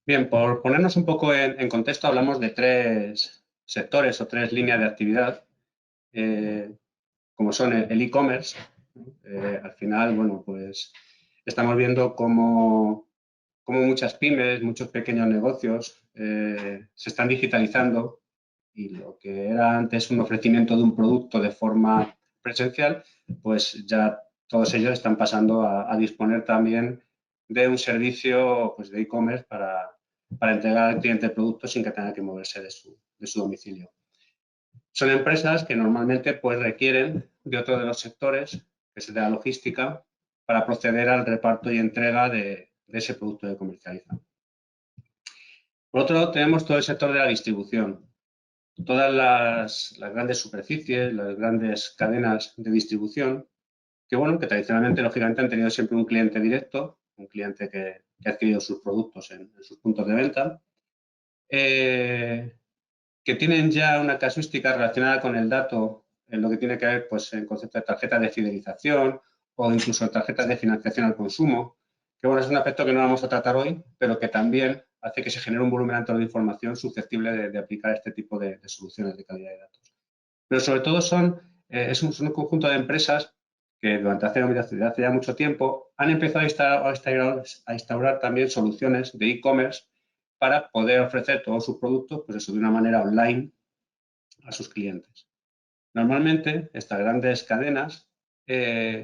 Bien, por ponernos un poco en contexto, hablamos de tres sectores o tres líneas de actividad, eh, como son el e-commerce. Al final, bueno, pues estamos viendo cómo muchas pymes, muchos pequeños negocios se están digitalizando y lo que era antes un ofrecimiento de un producto de forma presencial, pues ya todos ellos están pasando a disponer también de un servicio pues, de e-commerce para entregar al cliente el producto sin que tenga que moverse de su domicilio. Son empresas que normalmente pues, requieren de otro de los sectores, que es el de la logística, para proceder al reparto y entrega de ese producto que comercializan. Por otro lado, tenemos todo el sector de la distribución. Todas las grandes superficies, las grandes cadenas de distribución, que bueno, que tradicionalmente, lógicamente, han tenido siempre un cliente directo, un cliente que ha adquirido sus productos en sus puntos de venta, que tienen ya una casuística relacionada con el dato en lo que tiene que ver pues, en concepto de tarjetas de fidelización o incluso tarjetas de financiación al consumo, que bueno, es un aspecto que no vamos a tratar hoy, pero que también hace que se genere un volumen alto de información susceptible de aplicar este tipo de soluciones de calidad de datos. Pero sobre todo es un conjunto de empresas que desde hace ya mucho tiempo han empezado a instaurar también soluciones de e-commerce para poder ofrecer todos sus productos pues eso, de una manera online a sus clientes. Normalmente, estas grandes cadenas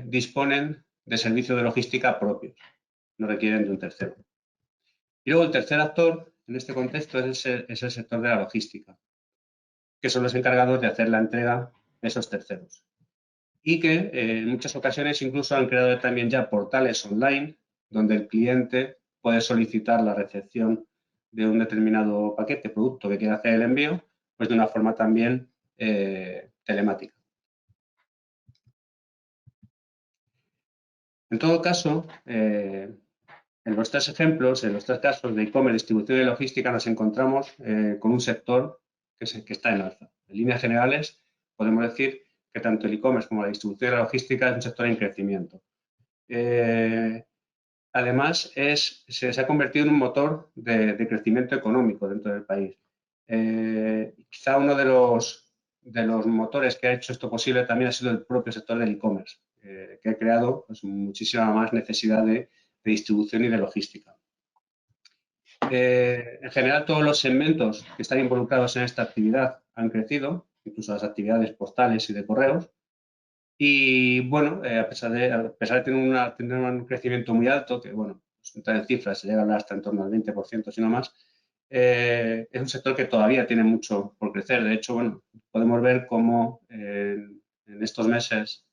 disponen de servicios de logística propios, no requieren de un tercero. Y luego el tercer actor en este contexto es el sector de la logística, que son los encargados de hacer la entrega de esos terceros. Y que en muchas ocasiones incluso han creado también ya portales online donde el cliente puede solicitar la recepción de un determinado paquete, producto que quiera hacer el envío, pues de una forma también telemática. En todo caso, en los tres ejemplos, en los tres casos de e-commerce, distribución y logística, nos encontramos con un sector que está en alza. En líneas generales, podemos decir que tanto el e-commerce como la distribución y la logística es un sector en crecimiento. Además, se ha convertido en un motor de crecimiento económico dentro del país. Quizá uno de los motores que ha hecho esto posible también ha sido el propio sector del e-commerce, que ha creado pues, muchísima más necesidad de distribución y de logística. En general, todos los segmentos que están involucrados en esta actividad han crecido, incluso las actividades postales y de correos. Y bueno, a pesar de tener un crecimiento muy alto, que bueno, entrar en cifras se llega a hablar hasta en torno al 20%, si no más, es un sector que todavía tiene mucho por crecer. De hecho, bueno, podemos ver cómo en estos meses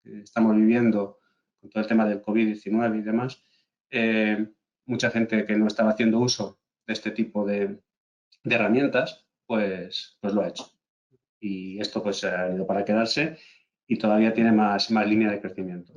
que estamos viviendo con todo el tema del COVID-19 y demás, mucha gente que no estaba haciendo uso de este tipo de herramientas, pues lo ha hecho. Y esto pues ha ido para quedarse y todavía tiene más línea de crecimiento.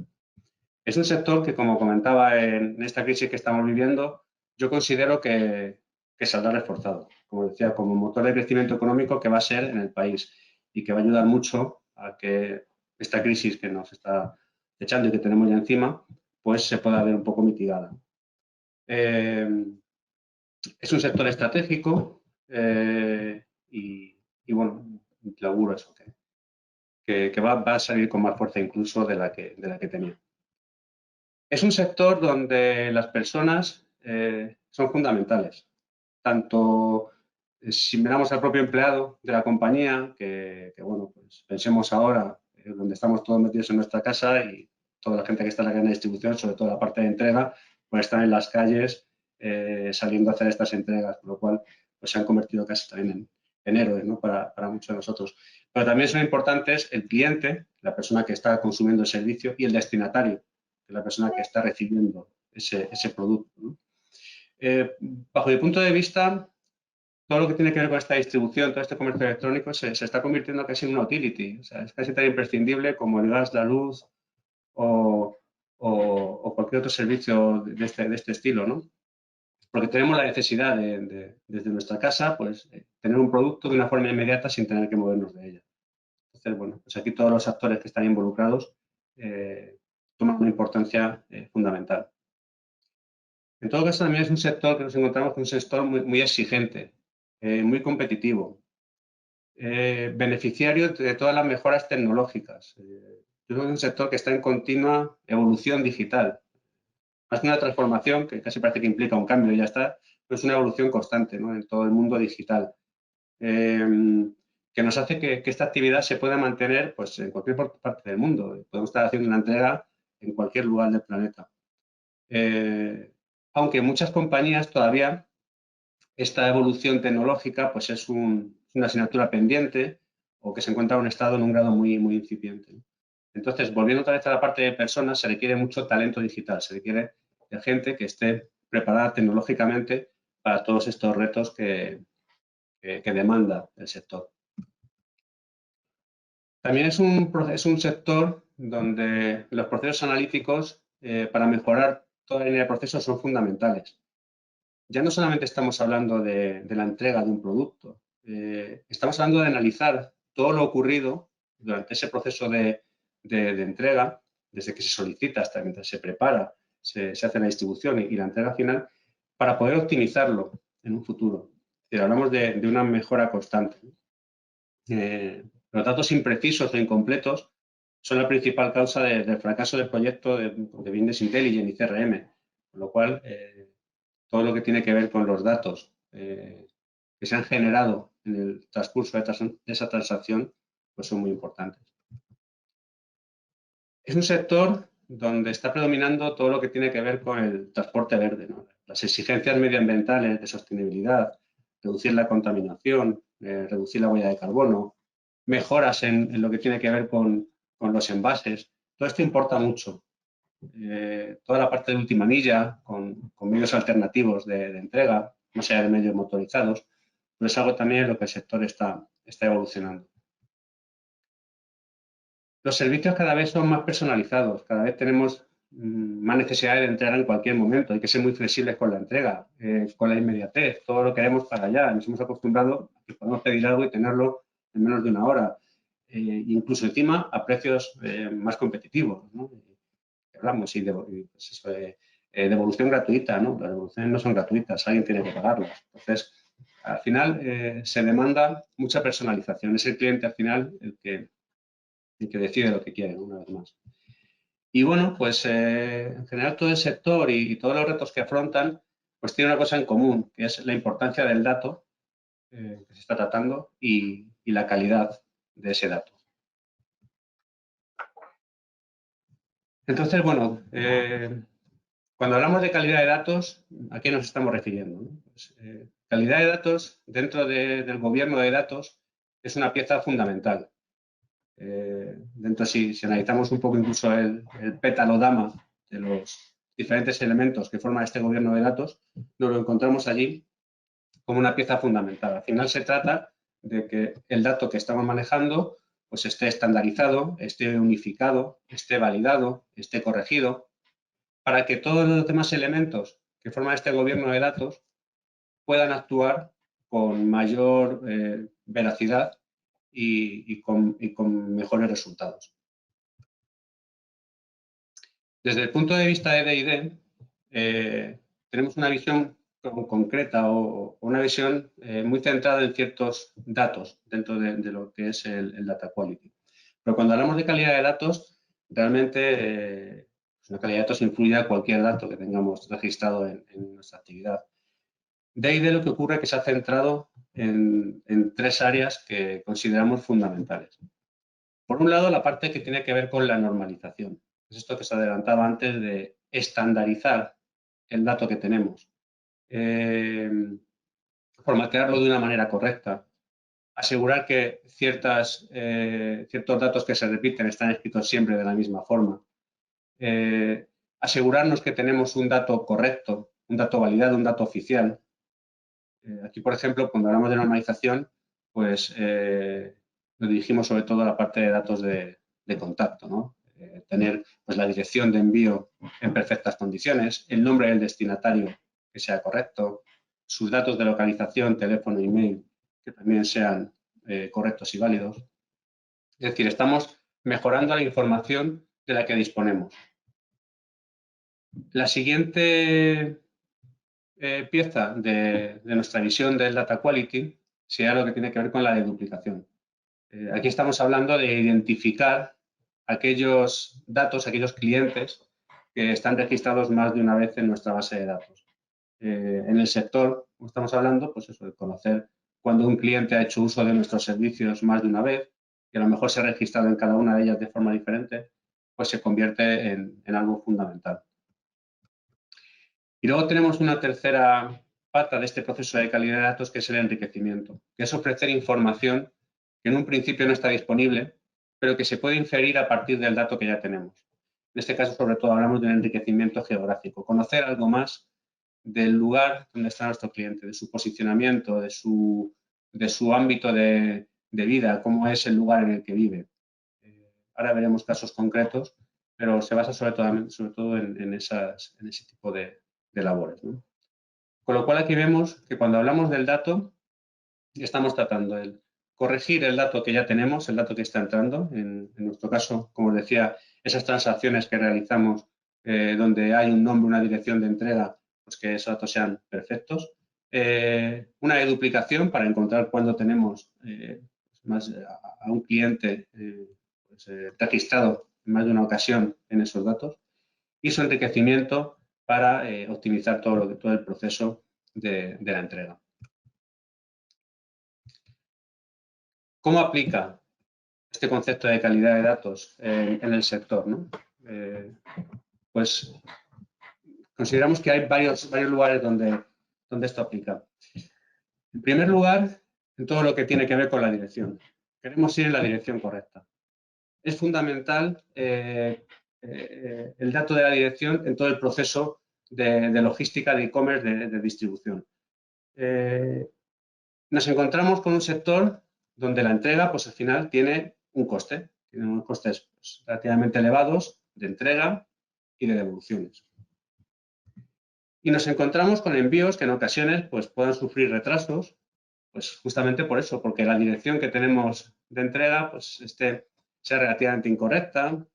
Es un sector que, como comentaba en esta crisis que estamos viviendo, yo considero que saldrá reforzado, como decía, como motor de crecimiento económico que va a ser en el país y que va a ayudar mucho a que esta crisis que nos está echando y que tenemos ya encima, pues se pueda ver un poco mitigada. Es un sector estratégico y bueno, le auguro eso, que va a salir con más fuerza incluso de la que tenía. Es un sector donde las personas son fundamentales, tanto si miramos al propio empleado de la compañía, que bueno, pues pensemos ahora donde estamos todos metidos en nuestra casa y toda la gente que está en la cadena de distribución, sobre todo la parte de entrega, pues están en las calles saliendo a hacer estas entregas, por lo cual pues se han convertido casi también en héroes, ¿no? para muchos de nosotros. Pero también son importantes el cliente, la persona que está consumiendo el servicio y el destinatario, que es la persona que está recibiendo ese producto, ¿no? Bajo mi punto de vista, todo lo que tiene que ver con esta distribución, todo este comercio electrónico, se está convirtiendo casi en una utility. O sea, es casi tan imprescindible como el gas, la luz o cualquier otro servicio de este estilo, ¿no? Porque tenemos la necesidad desde nuestra casa, pues, tener un producto de una forma inmediata sin tener que movernos de ella. Entonces, bueno, pues aquí todos los actores que están involucrados toman una importancia fundamental. En todo caso, también es un sector que nos encontramos con un sector muy exigente, muy competitivo, beneficiario de todas las mejoras tecnológicas. Es un sector que está en continua evolución digital. Más que una transformación, que casi parece que implica un cambio y ya está, pero es una evolución constante, ¿no?, en todo el mundo digital, que nos hace que esta actividad se pueda mantener, pues, en cualquier parte del mundo. Podemos estar haciendo una entrega en cualquier lugar del planeta. Aunque muchas compañías todavía esta evolución tecnológica, pues, es una asignatura pendiente o que se encuentra en un estado, en un grado muy incipiente. Entonces, volviendo otra vez a la parte de personas, se requiere mucho talento digital, se requiere de gente que esté preparada tecnológicamente para todos estos retos que demanda el sector. También es un sector donde los procesos analíticos, para mejorar toda la línea de procesos, son fundamentales. Ya no solamente estamos hablando de la entrega de un producto, estamos hablando de analizar todo lo ocurrido durante ese proceso de entrega, desde que se solicita hasta mientras se prepara, se hace la distribución y la entrega final, para poder optimizarlo en un futuro. Hablamos de una mejora constante. Los datos imprecisos o incompletos son la principal causa del fracaso del proyecto de Business Intelligence y CRM, con lo cual todo lo que tiene que ver con los datos que se han generado en el transcurso de esa transacción, pues son muy importantes. Es un sector donde está predominando todo lo que tiene que ver con el transporte verde, ¿no? Las exigencias medioambientales de sostenibilidad, reducir la contaminación, reducir la huella de carbono, mejoras en lo que tiene que ver con los envases. Todo esto importa mucho. Toda la parte de última milla, con medios alternativos de entrega, no sea de medios motorizados, pero es algo también en lo que el sector está evolucionando. Los servicios cada vez son más personalizados, cada vez tenemos más necesidad de entrega en cualquier momento. Hay que ser muy flexibles con la entrega, con la inmediatez, todo lo queremos para allá. Nos hemos acostumbrado a que podemos pedir algo y tenerlo en menos de una hora, incluso encima a precios más competitivos, ¿no? Hablamos y pues eso, devolución gratuita, ¿no? Las devoluciones no son gratuitas, alguien tiene que pagarlas. Entonces, al final se demanda mucha personalización. Es el cliente al final el que decide lo que quiere, ¿no?, una vez más. Y bueno, pues en general todo el sector y todos los retos que afrontan, pues tiene una cosa en común, que es la importancia del dato que se está tratando y la calidad de ese dato. Entonces, bueno, cuando hablamos de calidad de datos, ¿a qué nos estamos refiriendo, no? Pues, calidad de datos dentro del gobierno de datos es una pieza fundamental. Dentro, si analizamos un poco incluso el pétalo dama de los diferentes elementos que forman este gobierno de datos, nos lo encontramos allí como una pieza fundamental. Al final se trata de que el dato que estamos manejando pues esté estandarizado, esté unificado, esté validado, esté corregido, para que todos los demás elementos que forman este gobierno de datos puedan actuar con mayor veracidad y con mejores resultados. Desde el punto de vista de D&D, tenemos una visión concreta o una visión muy centrada en ciertos datos dentro de lo que es el data quality. Pero cuando hablamos de calidad de datos, realmente la calidad de datos influye a cualquier dato que tengamos registrado en nuestra actividad. D&D lo que ocurre es que se ha centrado en tres áreas que consideramos fundamentales. Por un lado, la parte que tiene que ver con la normalización. Es esto que se adelantaba antes de estandarizar el dato que tenemos, formatearlo de una manera correcta, asegurar que ciertos datos que se repiten están escritos siempre de la misma forma, asegurarnos que tenemos un dato correcto, un dato validado, un dato oficial. Aquí, por ejemplo, cuando hablamos de normalización, pues nos dirigimos sobre todo a la parte de datos de contacto, ¿no? Tener pues, la dirección de envío en perfectas condiciones, el nombre del destinatario que sea correcto, sus datos de localización, teléfono, email, que también sean correctos y válidos. Es decir, estamos mejorando la información de la que disponemos. La siguiente pieza de nuestra visión del data quality sería lo que tiene que ver con la deduplicación. Aquí estamos hablando de identificar aquellos datos, aquellos clientes que están registrados más de una vez en nuestra base de datos. En el sector, como estamos hablando, pues eso, de conocer cuando un cliente ha hecho uso de nuestros servicios más de una vez, que a lo mejor se ha registrado en cada una de ellas de forma diferente, pues se convierte en algo fundamental. Y luego tenemos una tercera pata de este proceso de calidad de datos, que es el enriquecimiento, que es ofrecer información que en un principio no está disponible, pero que se puede inferir a partir del dato que ya tenemos. En este caso, sobre todo, hablamos del enriquecimiento geográfico, conocer algo más del lugar donde está nuestro cliente, de su posicionamiento, de su ámbito de vida, cómo es el lugar en el que vive. Ahora veremos casos concretos, pero se basa sobre todo en ese tipo de labores, ¿no? Con lo cual aquí vemos que cuando hablamos del dato, estamos tratando de corregir el dato que ya tenemos, el dato que está entrando. En nuestro caso, como os decía, esas transacciones que realizamos donde hay un nombre, una dirección de entrega, pues que esos datos sean perfectos. Una deduplicación para encontrar cuando tenemos a un cliente registrado en más de una ocasión en esos datos. Y su enriquecimiento para optimizar todo el proceso de la entrega. ¿Cómo aplica este concepto de calidad de datos en el sector, ¿no? Pues consideramos que hay varios lugares donde esto aplica. En primer lugar, en todo lo que tiene que ver con la dirección. Queremos ir en la dirección correcta. Es fundamental el dato de la dirección en todo el proceso de logística, de e-commerce, de distribución. Nos encontramos con un sector donde la entrega, pues al final tiene un coste. Tiene unos costes pues, relativamente elevados de entrega y de devoluciones. Y nos encontramos con envíos que en ocasiones pues, puedan sufrir retrasos, pues justamente por eso, porque la dirección que tenemos de entrega pues, sea relativamente incorrecta,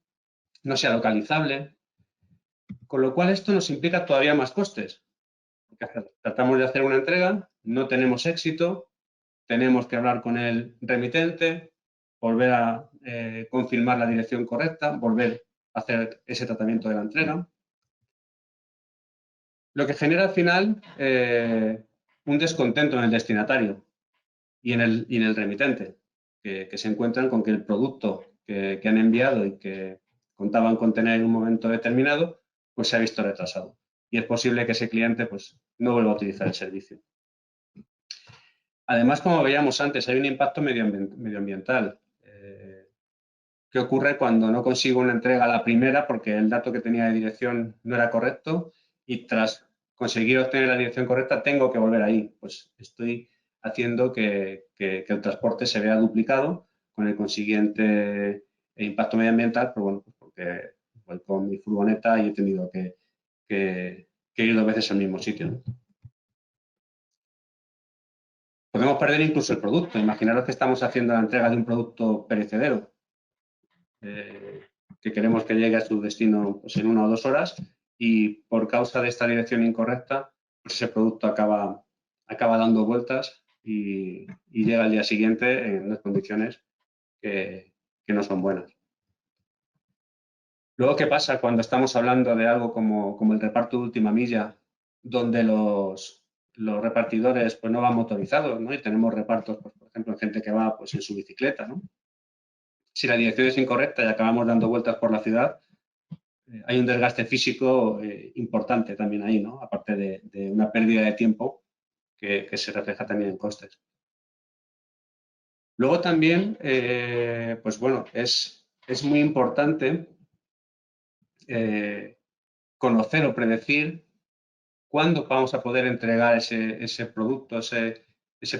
no sea localizable, con lo cual esto nos implica todavía más costes. Porque tratamos de hacer una entrega, no tenemos éxito, tenemos que hablar con el remitente, volver a confirmar la dirección correcta, volver a hacer ese tratamiento de la entrega. Lo que genera al final un descontento en el destinatario y en el remitente, que se encuentran con que el producto que han enviado y que contaban con tener en un momento determinado, pues se ha visto retrasado. Y es posible que ese cliente pues, no vuelva a utilizar el servicio. Además, como veíamos antes, hay un impacto medioambiental. ¿Qué ocurre cuando no consigo una entrega a la primera porque el dato que tenía de dirección no era correcto y tras conseguir obtener la dirección correcta tengo que volver ahí? Pues estoy haciendo que el transporte se vea duplicado con el consiguiente impacto medioambiental, pero bueno, pues porque voy con mi furgoneta y he tenido que ir 2 veces al mismo sitio, ¿no? Podemos perder incluso el producto. Imaginaros que estamos haciendo la entrega de un producto perecedero, que queremos que llegue a su destino pues, en 1 o 2 horas y por causa de esta dirección incorrecta, pues ese producto acaba dando vueltas y llega al día siguiente en unas condiciones que no son buenas. Luego, ¿qué pasa cuando estamos hablando de algo como el reparto de última milla, donde los repartidores pues, no van motorizados, ¿no? Y tenemos repartos, pues, por ejemplo, en gente que va pues, en su bicicleta, ¿no? Si la dirección es incorrecta y acabamos dando vueltas por la ciudad, hay un desgaste físico importante también ahí, ¿no? Aparte de una pérdida de tiempo que se refleja también en costes. Luego también, pues bueno, es muy importante conocer o predecir cuándo vamos a poder entregar ese producto, ese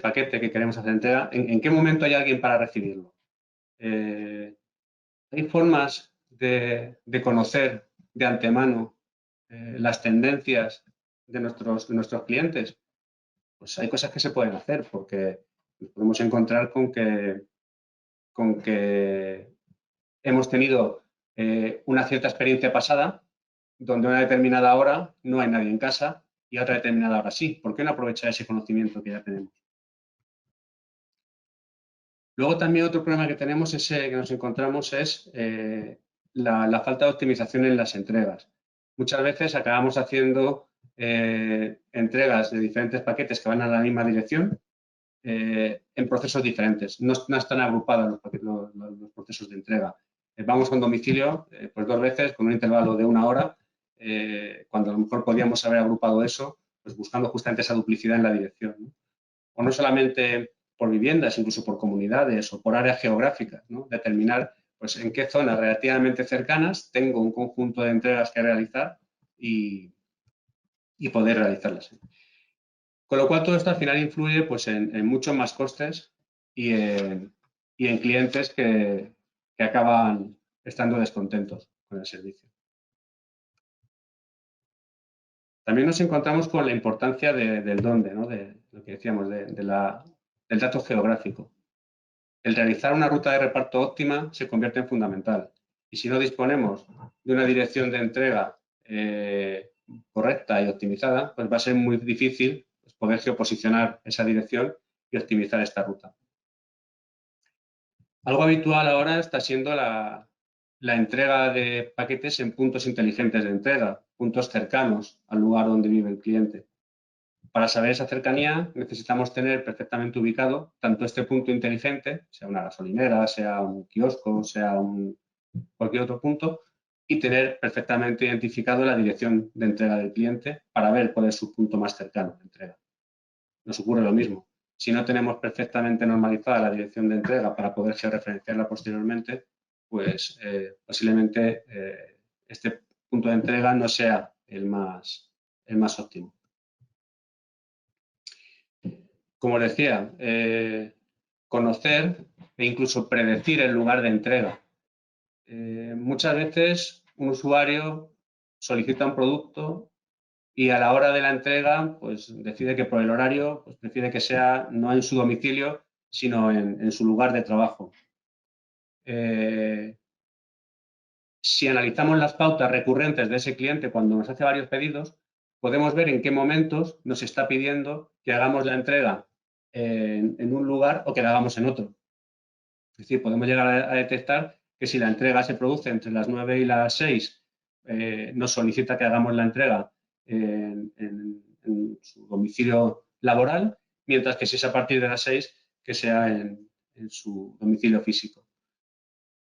paquete que queremos hacer entrega, en qué momento hay alguien para recibirlo. Hay formas de conocer de antemano las tendencias de nuestros clientes. Pues hay cosas que se pueden hacer porque nos podemos encontrar con que hemos tenido una cierta experiencia pasada donde a una determinada hora no hay nadie en casa y a otra determinada hora sí. ¿Por qué no aprovechar ese conocimiento que ya tenemos? Luego también otro problema que tenemos, que nos encontramos, es la falta de optimización en las entregas. Muchas veces acabamos haciendo entregas de diferentes paquetes que van a la misma dirección en procesos diferentes. No están agrupados los procesos de entrega. Vamos a un domicilio pues 2 veces con un intervalo de 1 hora, cuando a lo mejor podíamos haber agrupado eso, pues buscando justamente esa duplicidad en la dirección, ¿no? O no solamente por viviendas, incluso por comunidades o por áreas geográficas, ¿no? Determinar pues, en qué zonas relativamente cercanas tengo un conjunto de entregas que realizar y poder realizarlas. Con lo cual, todo esto al final influye pues, en muchos más costes y en clientes que acaban estando descontentos con el servicio. También nos encontramos con la importancia del dónde, ¿no? De lo que decíamos, del dato geográfico. El realizar una ruta de reparto óptima se convierte en fundamental. Y si no disponemos de una dirección de entrega correcta y optimizada, pues va a ser muy difícil pues, poder geoposicionar esa dirección y optimizar esta ruta. Algo habitual ahora está siendo la entrega de paquetes en puntos inteligentes de entrega, puntos cercanos al lugar donde vive el cliente. Para saber esa cercanía necesitamos tener perfectamente ubicado tanto este punto inteligente, sea una gasolinera, sea un kiosco, sea cualquier otro punto, y tener perfectamente identificado la dirección de entrega del cliente para ver cuál es su punto más cercano de entrega. Nos ocurre lo mismo. Si no tenemos perfectamente normalizada la dirección de entrega para poder georreferenciarla posteriormente, pues posiblemente este punto de entrega no sea el más óptimo. Como decía, conocer e incluso predecir el lugar de entrega. Muchas veces un usuario solicita un producto y a la hora de la entrega pues decide que por el horario pues prefiere que sea no en su domicilio, sino en su lugar de trabajo. Si analizamos las pautas recurrentes de ese cliente cuando nos hace varios pedidos, podemos ver en qué momentos nos está pidiendo que hagamos la entrega en un lugar o que la hagamos en otro. Es decir, podemos llegar a detectar que si la entrega se produce entre las 9 y las 6, nos solicita que hagamos la entrega en su domicilio laboral, mientras que si es a partir de las 6, que sea en su domicilio físico.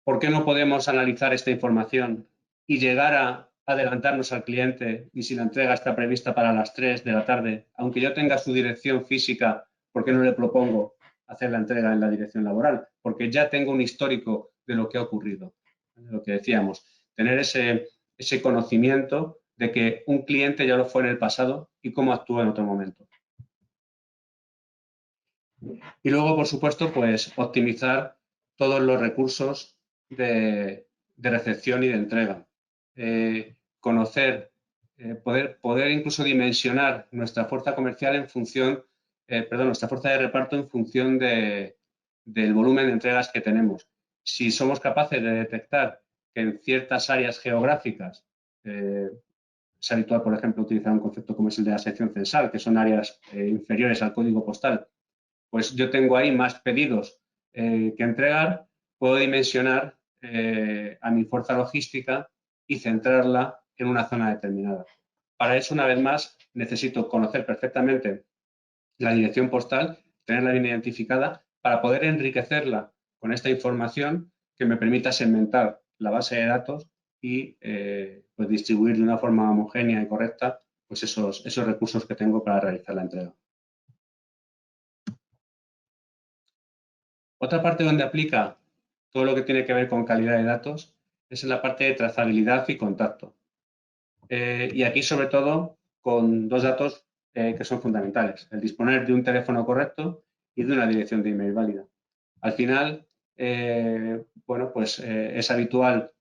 ¿Por qué no podemos analizar esta información y llegar a adelantarnos al cliente y si la entrega está prevista para las 3 de la tarde, aunque yo tenga su dirección física, ¿por qué no le propongo hacer la entrega en la dirección laboral? Porque ya tengo un histórico de lo que ha ocurrido. Lo que decíamos, tener ese conocimiento de que un cliente ya lo fue en el pasado y cómo actúa en otro momento. Y luego, por supuesto, pues optimizar todos los recursos de recepción y de entrega. Conocer, poder incluso dimensionar nuestra fuerza comercial en función, nuestra fuerza de reparto en función del volumen de entregas que tenemos. Si somos capaces de detectar que en ciertas áreas geográficas es habitual, por ejemplo, utilizar un concepto como es el de la sección censal, que son áreas inferiores al código postal, pues yo tengo ahí más pedidos que entregar, puedo dimensionar a mi fuerza logística y centrarla en una zona determinada. Para eso, una vez más, necesito conocer perfectamente la dirección postal, tenerla bien identificada, para poder enriquecerla con esta información que me permita segmentar la base de datos y pues distribuir de una forma homogénea y correcta pues esos recursos que tengo para realizar la entrega. Otra parte donde aplica todo lo que tiene que ver con calidad de datos es en la parte de trazabilidad y contacto. Y aquí, sobre todo, con 2 datos que son fundamentales. El disponer de un teléfono correcto y de una dirección de email válida. Al final, bueno, pues es habitual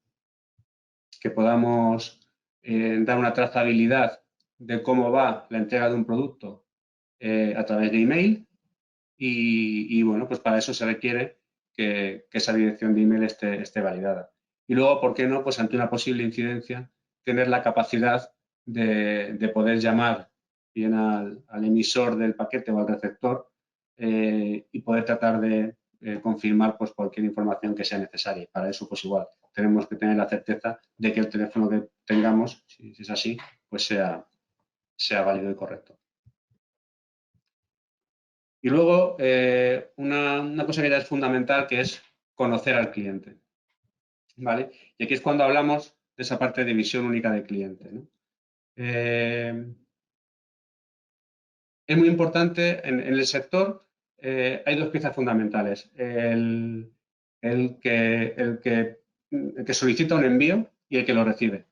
que podamos dar una trazabilidad de cómo va la entrega de un producto a través de email y bueno, pues para eso se requiere que esa dirección de email esté validada. Y luego, ¿por qué no? Pues ante una posible incidencia, tener la capacidad de poder llamar bien al emisor del paquete o al receptor y poder tratar de confirmar pues, cualquier información que sea necesaria. Para eso, pues igual, tenemos que tener la certeza de que el teléfono que tengamos, si es así, pues sea válido y correcto. Y luego, una cosa que ya es fundamental, que es conocer al cliente. ¿Vale? Y aquí es cuando hablamos de esa parte de visión única del cliente, ¿no? Es muy importante, en el sector hay dos piezas fundamentales. El que solicita un envío y el que lo recibe.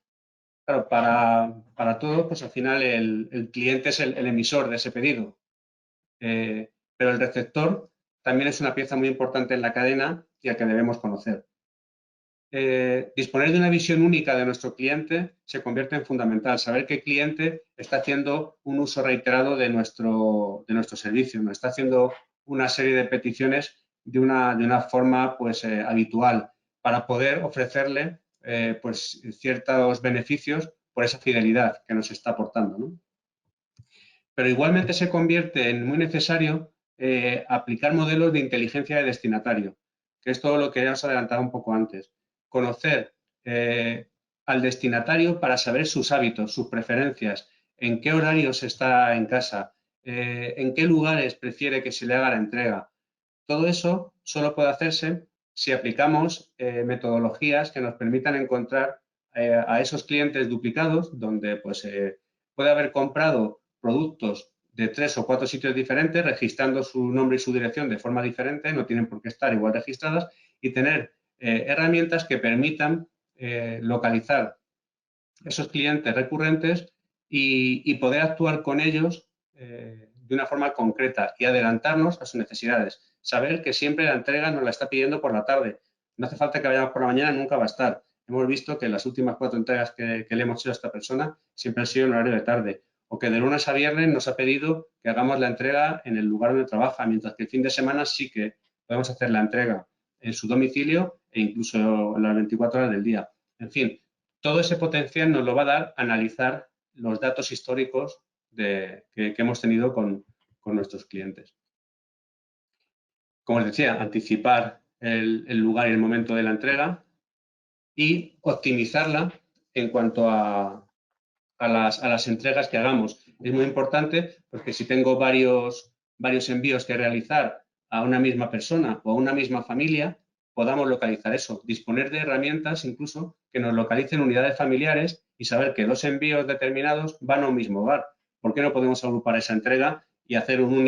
Claro, para todo, pues al final el cliente es el emisor de ese pedido. Pero el receptor también es una pieza muy importante en la cadena y al que debemos conocer. Disponer de una visión única de nuestro cliente se convierte en fundamental. Saber que el cliente está haciendo un uso reiterado de nuestro servicio, nos está haciendo una serie de peticiones de una forma pues, habitual para poder ofrecerle pues, ciertos beneficios por esa fidelidad que nos está aportando, ¿no? Pero igualmente se convierte en muy necesario aplicar modelos de inteligencia de destinatario, que es todo lo que ya os adelantaba un poco antes. Conocer al destinatario para saber sus hábitos, sus preferencias, en qué horarios está en casa, en qué lugares prefiere que se le haga la entrega. Todo eso solo puede hacerse si aplicamos metodologías que nos permitan encontrar a esos clientes duplicados, donde pues, puede haber comprado productos de 3 o 4 sitios diferentes, registrando su nombre y su dirección de forma diferente, no tienen por qué estar igual registradas, y tener herramientas que permitan localizar esos clientes recurrentes y poder actuar con ellos de una forma concreta y adelantarnos a sus necesidades. Saber que siempre la entrega nos la está pidiendo por la tarde. No hace falta que vayamos por la mañana, nunca va a estar. Hemos visto que las últimas 4 entregas que le hemos hecho a esta persona siempre han sido en horario de tarde. O que de lunes a viernes nos ha pedido que hagamos la entrega en el lugar donde trabaja, mientras que el fin de semana sí que podemos hacer la entrega en su domicilio e incluso en las 24 horas del día. En fin, todo ese potencial nos lo va a dar analizar los datos históricos que hemos tenido con nuestros clientes. Como os decía, anticipar el lugar y el momento de la entrega y optimizarla en cuanto a las entregas que hagamos. Es muy importante porque si tengo varios envíos que realizar a una misma persona o a una misma familia, podamos localizar eso, disponer de herramientas incluso que nos localicen unidades familiares y saber que 2 envíos determinados van a un mismo hogar. ¿Por qué no podemos agrupar esa entrega y hacer una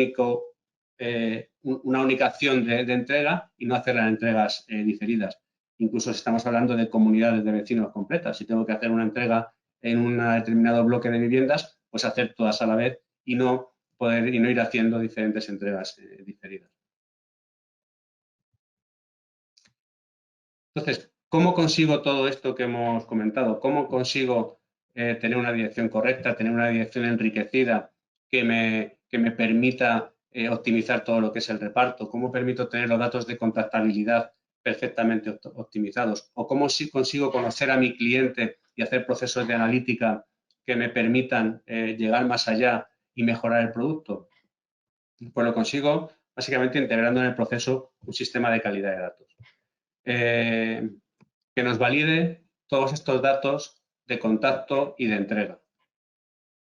única acción de entrega y no hacer las entregas diferidas? Incluso si estamos hablando de comunidades de vecinos completas, si tengo que hacer una entrega en un determinado bloque de viviendas, pues hacer todas a la vez y no ir haciendo diferentes entregas diferidas. Entonces, ¿cómo consigo todo esto que hemos comentado? ¿Cómo consigo tener una dirección correcta, tener una dirección enriquecida que me permita optimizar todo lo que es el reparto? ¿Cómo permito tener los datos de contactabilidad perfectamente optimizados? ¿O cómo consigo conocer a mi cliente y hacer procesos de analítica que me permitan llegar más allá y mejorar el producto? Pues lo consigo básicamente integrando en el proceso un sistema de calidad de datos. Que nos valide todos estos datos de contacto y de entrega.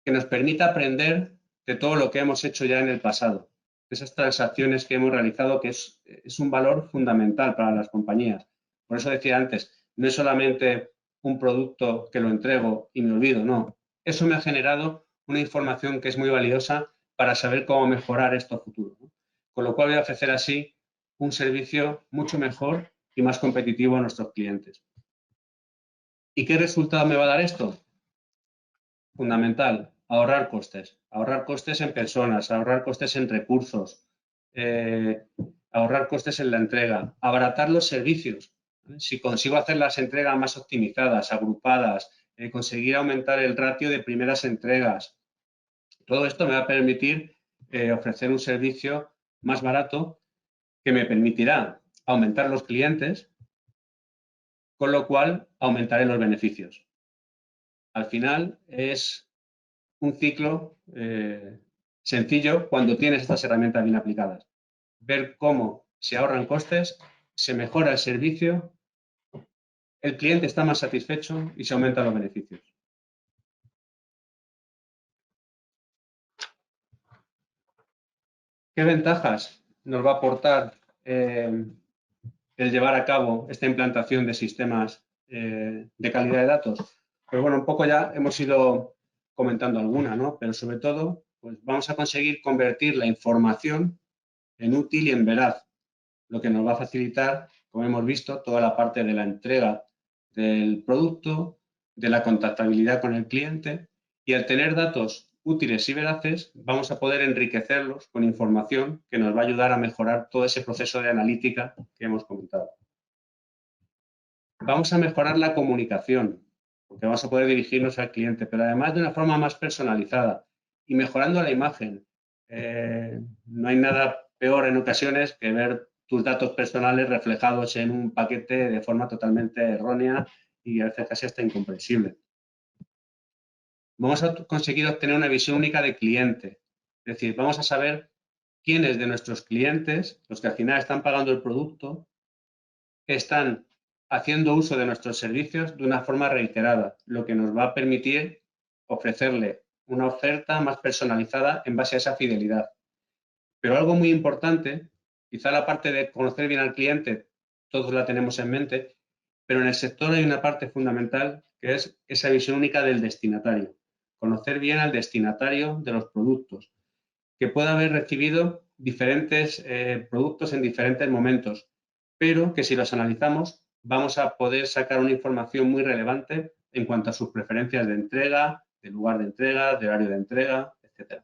Que nos permita aprender de todo lo que hemos hecho ya en el pasado. Esas transacciones que hemos realizado, que es un valor fundamental para las compañías. Por eso decía antes, no es solamente un producto que lo entrego y me olvido, no. Eso me ha generado una información que es muy valiosa para saber cómo mejorar esto a futuro, ¿no? Con lo cual voy a ofrecer así un servicio mucho mejor y más competitivo a nuestros clientes. ¿Y qué resultado me va a dar esto? Fundamental, ahorrar costes en personas, ahorrar costes en recursos, ahorrar costes en la entrega, abaratar los servicios. Si consigo hacer las entregas más optimizadas, agrupadas, conseguir aumentar el ratio de primeras entregas, todo esto me va a permitir ofrecer un servicio más barato que me permitirá aumentar los clientes, con lo cual aumentaré los beneficios. Al final es un ciclo sencillo cuando tienes estas herramientas bien aplicadas. Ver cómo se ahorran costes, se mejora el servicio, el cliente está más satisfecho y se aumentan los beneficios. ¿Qué ventajas nos va a aportar el llevar a cabo esta implantación de sistemas de calidad de datos? Pues bueno, un poco ya hemos ido comentando alguna, ¿no? Pero sobre todo, pues vamos a conseguir convertir la información en útil y en veraz, lo que nos va a facilitar, como hemos visto, toda la parte de la entrega del producto, de la contactabilidad con el cliente, y al tener datos útiles y veraces, vamos a poder enriquecerlos con información que nos va a ayudar a mejorar todo ese proceso de analítica que hemos comentado. Vamos a mejorar la comunicación, porque vamos a poder dirigirnos al cliente, pero además de una forma más personalizada y mejorando la imagen. No hay nada peor en ocasiones que ver tus datos personales reflejados en un paquete de forma totalmente errónea y a veces casi hasta incomprensible. Vamos a conseguir obtener una visión única de cliente, es decir, vamos a saber quiénes de nuestros clientes, los que al final están pagando el producto, están haciendo uso de nuestros servicios de una forma reiterada, lo que nos va a permitir ofrecerle una oferta más personalizada en base a esa fidelidad. Pero algo muy importante, quizá la parte de conocer bien al cliente, todos la tenemos en mente, pero en el sector hay una parte fundamental que es esa visión única del destinatario. Conocer bien al destinatario de los productos, que pueda haber recibido diferentes productos en diferentes momentos, pero que si los analizamos vamos a poder sacar una información muy relevante en cuanto a sus preferencias de entrega, de lugar de entrega, de horario de entrega, etc.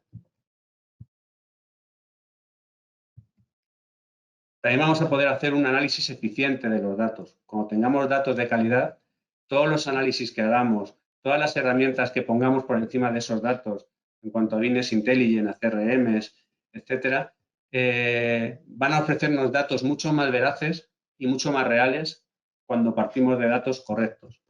También vamos a poder hacer un análisis eficiente de los datos. Cuando tengamos datos de calidad, todos los análisis que hagamos, todas las herramientas que pongamos por encima de esos datos, en cuanto a Business Intelligence, a CRMs, etcétera, van a ofrecernos datos mucho más veraces y mucho más reales cuando partimos de datos correctos.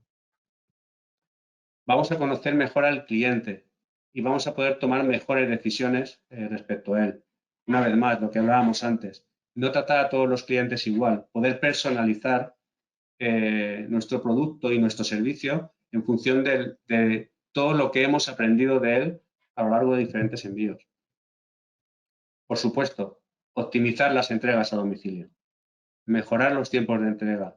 Vamos a conocer mejor al cliente y vamos a poder tomar mejores decisiones respecto a él. Una vez más, lo que hablábamos antes, no tratar a todos los clientes igual, poder personalizar nuestro producto y nuestro servicio en función de todo lo que hemos aprendido de él a lo largo de diferentes envíos. Por supuesto, optimizar las entregas a domicilio, mejorar los tiempos de entrega,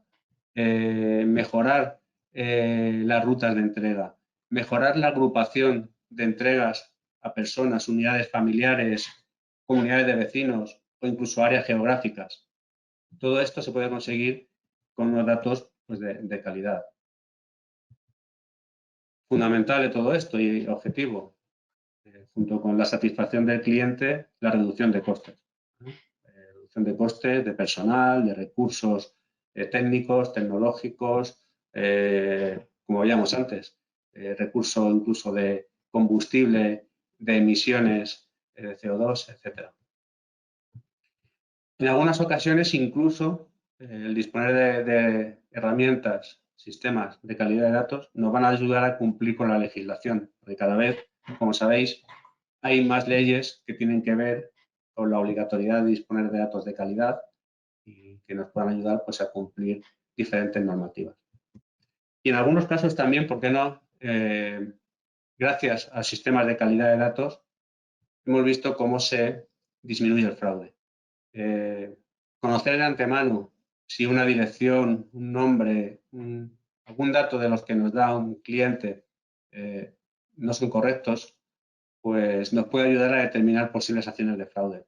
mejorar las rutas de entrega, mejorar la agrupación de entregas a personas, unidades familiares, comunidades de vecinos o incluso áreas geográficas. Todo esto se puede conseguir con unos datos pues, de calidad. Fundamental de todo esto y objetivo, junto con la satisfacción del cliente, la reducción de costes. Reducción de costes de personal, de recursos técnicos, tecnológicos, como veíamos antes, recurso incluso de combustible, de emisiones de CO2, etc. En algunas ocasiones incluso el disponer de herramientas, sistemas de calidad de datos nos van a ayudar a cumplir con la legislación, porque cada vez, como sabéis, hay más leyes que tienen que ver con la obligatoriedad de disponer de datos de calidad y que nos puedan ayudar pues, a cumplir diferentes normativas. Y en algunos casos también, ¿por qué no? Gracias a sistemas de calidad de datos, hemos visto cómo se disminuye el fraude. Conocer de antemano si una dirección, un nombre, algún dato de los que nos da un cliente no son correctos, pues nos puede ayudar a determinar posibles acciones de fraude.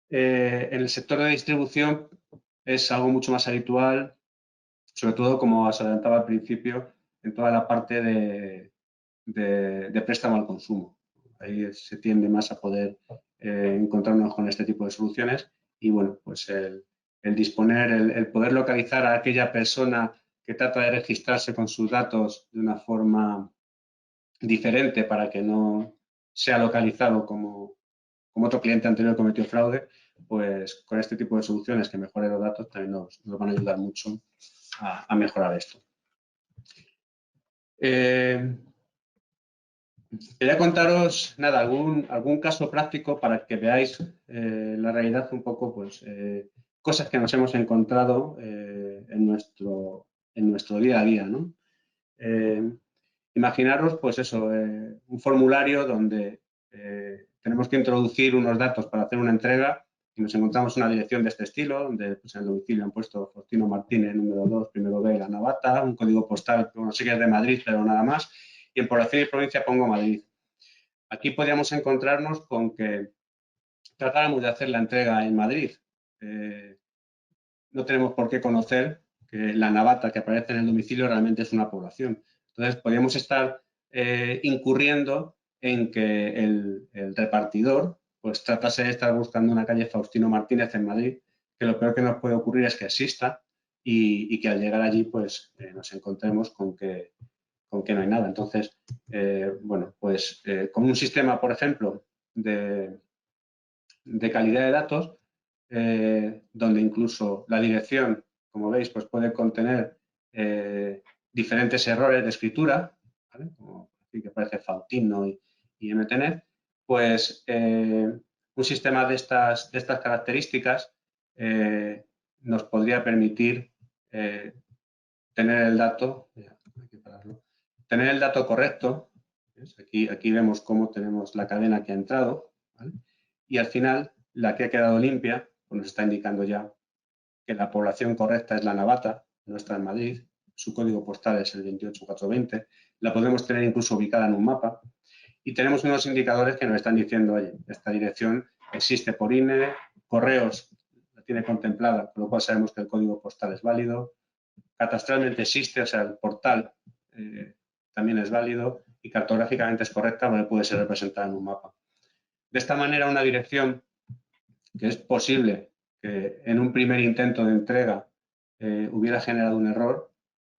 En el sector de distribución es algo mucho más habitual, sobre todo, como os adelantaba al principio, en toda la parte de préstamo al consumo. Ahí se tiende más a poder encontrarnos con este tipo de soluciones y, bueno, pues el disponer, el poder localizar a aquella persona que trata de registrarse con sus datos de una forma diferente para que no sea localizado como otro cliente anterior cometió fraude, pues con este tipo de soluciones que mejoren los datos también nos van a ayudar mucho a mejorar esto. Quería contaros, nada, algún caso práctico para que veáis la realidad un poco, pues, cosas que nos hemos encontrado en nuestro día a día, ¿no? Eh, Imaginaros, pues eso, un formulario donde tenemos que introducir unos datos para hacer una entrega y nos encontramos una dirección de este estilo, donde pues, en el domicilio han puesto Faustino Martínez, número 2, primero B, La Navata, un código postal, no sé qué es de Madrid, pero nada más, y en población y provincia pongo Madrid. Aquí podríamos encontrarnos con que tratáramos de hacer la entrega en Madrid. Eh, no tenemos por qué conocer que la navata que aparece en el domicilio realmente es una población. Entonces, podríamos estar incurriendo en que el repartidor pues tratase de estar buscando una calle Faustino Martínez en Madrid, que lo peor que nos puede ocurrir es que exista y que al llegar allí pues nos encontremos con que no hay nada. Entonces, bueno, pues con un sistema, por ejemplo, de calidad de datos, donde incluso la dirección, como veis, pues puede contener diferentes errores de escritura, ¿vale? Como aquí que parece Faustino y MTNet, pues un sistema de estas características nos podría permitir tener el dato, hay que pararlo, tener el dato correcto. Aquí vemos cómo tenemos la cadena que ha entrado, ¿vale? Y al final la que ha quedado limpia pues nos está indicando ya que la población correcta es la Navata, nuestra en Madrid, su código postal es el 28420, la podemos tener incluso ubicada en un mapa y tenemos unos indicadores que nos están diciendo, oye, esta dirección existe por INE, correos la tiene contemplada, con lo cual sabemos que el código postal es válido, catastralmente existe, o sea, el portal también es válido y cartográficamente es correcta, porque puede ser representada en un mapa. De esta manera, una dirección que es posible que en un primer intento de entrega hubiera generado un error,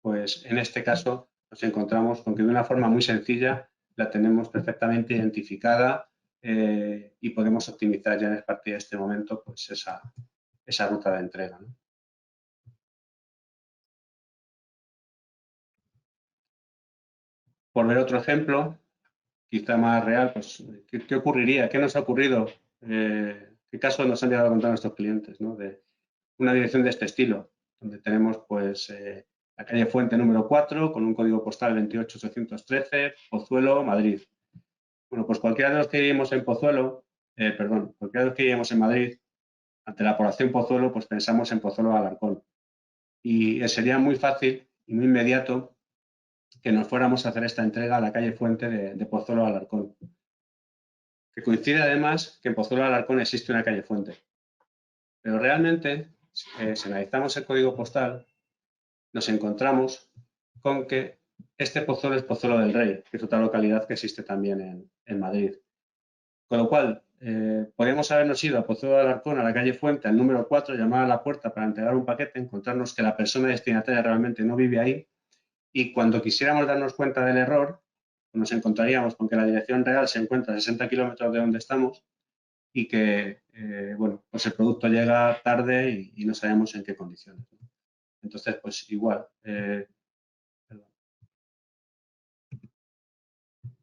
pues en este caso nos encontramos con que de una forma muy sencilla la tenemos perfectamente identificada y podemos optimizar ya a partir de este momento pues esa ruta de entrega, ¿no? Por ver otro ejemplo, quizá más real, pues, ¿qué ocurriría? ¿Qué nos ha ocurrido? ¿Qué casos nos han llegado a contar nuestros clientes, ¿no? De una dirección de este estilo, donde tenemos pues la calle Fuente número 4 con un código postal 28813, Pozuelo, Madrid. Bueno, pues cualquiera de los que vivimos en Pozuelo, cualquiera de los que vivimos en Madrid, ante la población Pozuelo, pues pensamos en Pozuelo de Alarcón. Y sería muy fácil y muy inmediato que nos fuéramos a hacer esta entrega a la calle Fuente de Pozuelo de Alarcón. Que coincide además que en Pozuelo de Alarcón existe una calle Fuente. Pero realmente, si analizamos el código postal, nos encontramos con que este Pozuelo es Pozuelo del Rey, que es otra localidad que existe también en Madrid. Con lo cual, podríamos habernos ido a Pozuelo de Alarcón, a la calle Fuente, al número 4, llamar a la puerta para entregar un paquete, encontrarnos que la persona destinataria realmente no vive ahí y cuando quisiéramos darnos cuenta del error, nos encontraríamos con que la dirección real se encuentra a 60 kilómetros de donde estamos y que, bueno, pues el producto llega tarde y no sabemos en qué condiciones. Entonces, pues igual,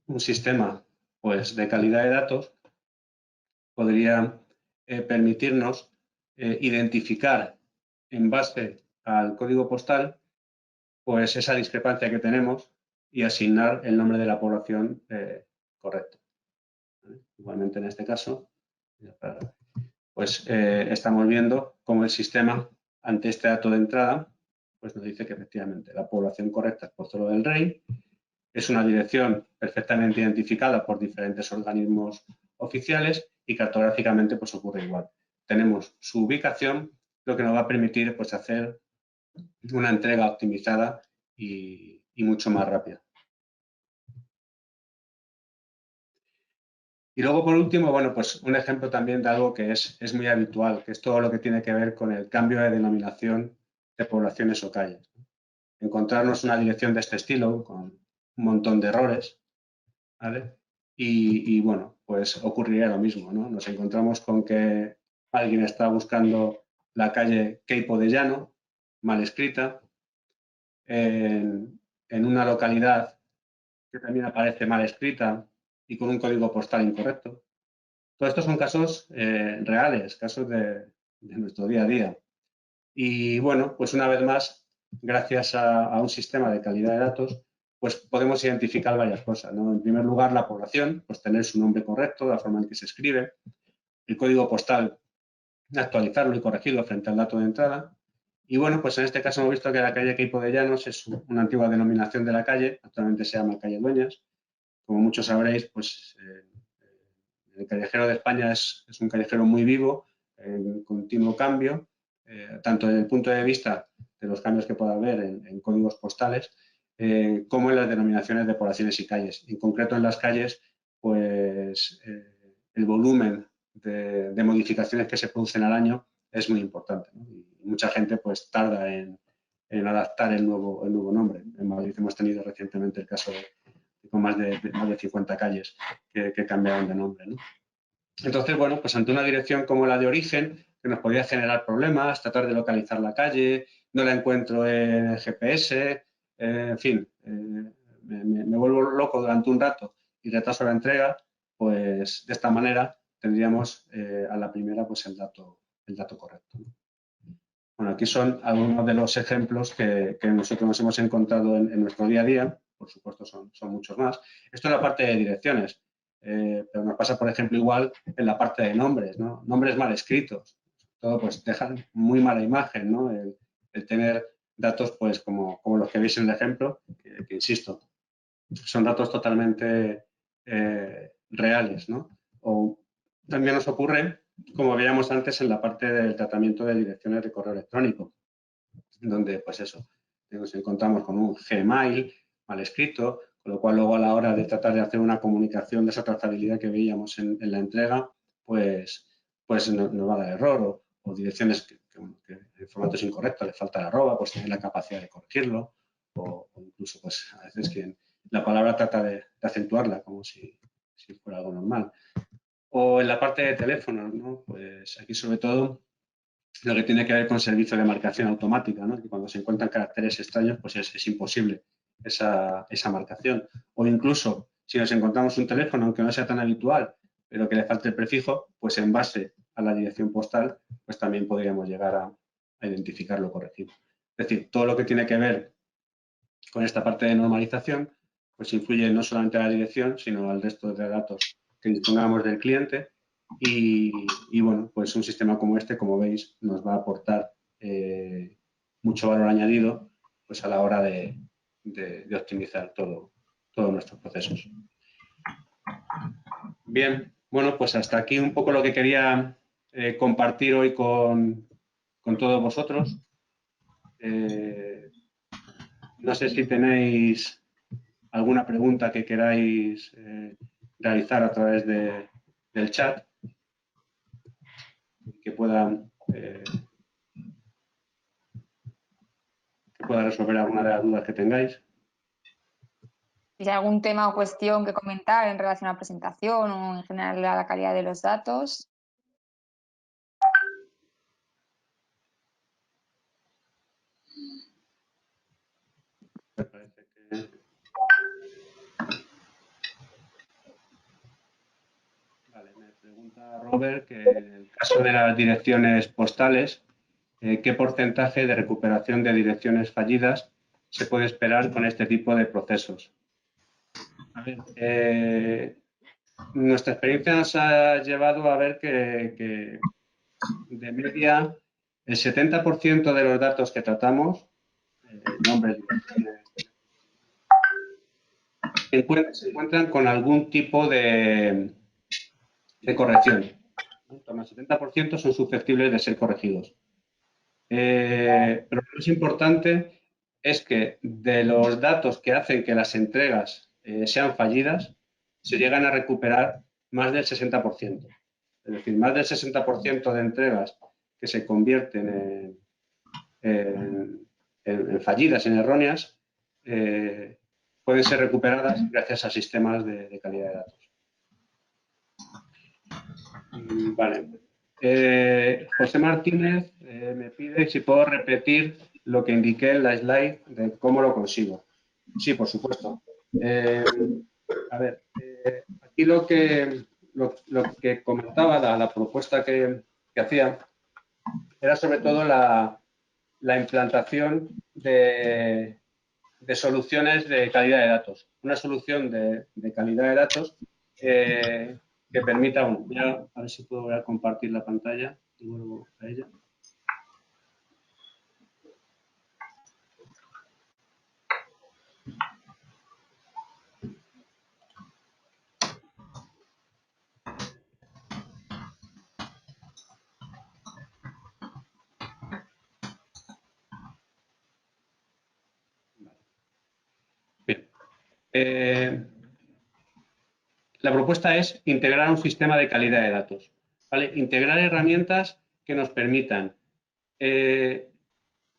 un sistema pues, de calidad de datos podría permitirnos identificar en base al código postal pues esa discrepancia que tenemos y asignar el nombre de la población correcto. Igualmente en este caso, pues estamos viendo cómo el sistema, ante este dato de entrada, pues nos dice que efectivamente la población correcta es Pozuelo del Rey, es una dirección perfectamente identificada por diferentes organismos oficiales y cartográficamente pues ocurre igual. Tenemos su ubicación, lo que nos va a permitir pues hacer una entrega optimizada y mucho más rápida. Y luego, por último, bueno, pues un ejemplo también de algo que es muy habitual, que es todo lo que tiene que ver con el cambio de denominación de poblaciones o calles. Encontrarnos una dirección de este estilo, con un montón de errores, ¿vale? Bueno, pues ocurriría lo mismo, ¿no? Nos encontramos con que alguien está buscando la calle Queipo de Llano, mal escrita, en una localidad que también aparece mal escrita, y con un código postal incorrecto. Todos estos son casos reales, casos de nuestro día a día. Y bueno, pues una vez más, gracias a un sistema de calidad de datos, pues podemos identificar varias cosas, ¿no? En primer lugar, la población, pues tener su nombre correcto, la forma en que se escribe, el código postal, actualizarlo y corregirlo frente al dato de entrada. Y bueno, pues en este caso hemos visto que la calle Queipo de Llanos es una antigua denominación de la calle, actualmente se llama calle Dueñas. Como muchos sabréis, pues el callejero de España es un callejero muy vivo, en continuo cambio, tanto desde el punto de vista de los cambios que pueda haber en códigos postales, como en las denominaciones de poblaciones y calles. En concreto, en las calles, pues el volumen de modificaciones que se producen al año es muy importante, ¿no? Y mucha gente pues tarda en adaptar el nuevo nombre. En Madrid hemos tenido recientemente el caso con más de 50 calles que cambiaron de nombre, ¿no? Entonces, bueno, pues ante una dirección como la de origen, que nos podría generar problemas, tratar de localizar la calle, no la encuentro en el GPS, en fin, me vuelvo loco durante un rato y retraso la entrega, pues de esta manera tendríamos a la primera pues el dato correcto, ¿no? Bueno, aquí son algunos de los ejemplos que nosotros nos hemos encontrado en nuestro día a día. Por supuesto, son muchos más. Esto es la parte de direcciones, pero nos pasa, por ejemplo, igual en la parte de nombres, ¿no? Nombres mal escritos. Todo pues dejan muy mala imagen, ¿no? El tener datos pues como los que veis en el ejemplo, que insisto, son datos totalmente reales, ¿no? O también nos ocurre, como veíamos antes, en la parte del tratamiento de direcciones de correo electrónico, donde, pues eso, nos encontramos con un Gmail mal escrito, con lo cual luego a la hora de tratar de hacer una comunicación de esa trazabilidad que veíamos en la entrega, pues nos va a dar error, o direcciones que el formato es incorrecto, le falta la arroba, pues tener la capacidad de corregirlo, o incluso pues a veces que la palabra trata de acentuarla como si fuera algo normal. O en la parte de teléfonos, ¿no? Pues aquí sobre todo lo que tiene que ver con servicio de marcación automática, ¿no? Que cuando se encuentran caracteres extraños, pues es imposible esa marcación. O incluso, si nos encontramos un teléfono, aunque no sea tan habitual, pero que le falte el prefijo, pues en base a la dirección postal, pues también podríamos llegar a identificarlo corregido. Es decir, todo lo que tiene que ver con esta parte de normalización, pues influye no solamente a la dirección, sino al resto de datos que dispongamos del cliente. Y bueno, pues un sistema como este, como veis, nos va a aportar mucho valor añadido pues a la hora de optimizar todos nuestros procesos. Bien, bueno, pues hasta aquí un poco lo que quería compartir hoy con todos vosotros. No sé si tenéis alguna pregunta que queráis realizar a través del chat que pueda resolver alguna de las dudas que tengáis. Si hay algún tema o cuestión que comentar en relación a la presentación o en general a la calidad de los datos. Me parece que... Vale, me pregunta Robert que en el caso de las direcciones postales, ¿qué porcentaje de recuperación de direcciones fallidas se puede esperar con este tipo de procesos? A ver, nuestra experiencia nos ha llevado a ver que de media el 70% de los datos que tratamos, nombres, se encuentran con algún tipo de corrección. En torno al 70% son susceptibles de ser corregidos. Pero lo más importante es que de los datos que hacen que las entregas sean fallidas, se llegan a recuperar más del 60%. Es decir, más del 60% de entregas que se convierten en fallidas, en erróneas, pueden ser recuperadas gracias a sistemas de calidad de datos. Vale. José Martínez me pide si puedo repetir lo que indiqué en la slide de cómo lo consigo. Sí, por supuesto. A ver, Aquí lo que comentaba, la propuesta que hacía, era sobre todo la implantación de soluciones de calidad de datos. Una solución de calidad de datos que permita, bueno, voy a ver si puedo compartir la pantalla y vuelvo a ella. Bien. La propuesta es integrar un sistema de calidad de datos, ¿vale? Integrar herramientas que nos permitan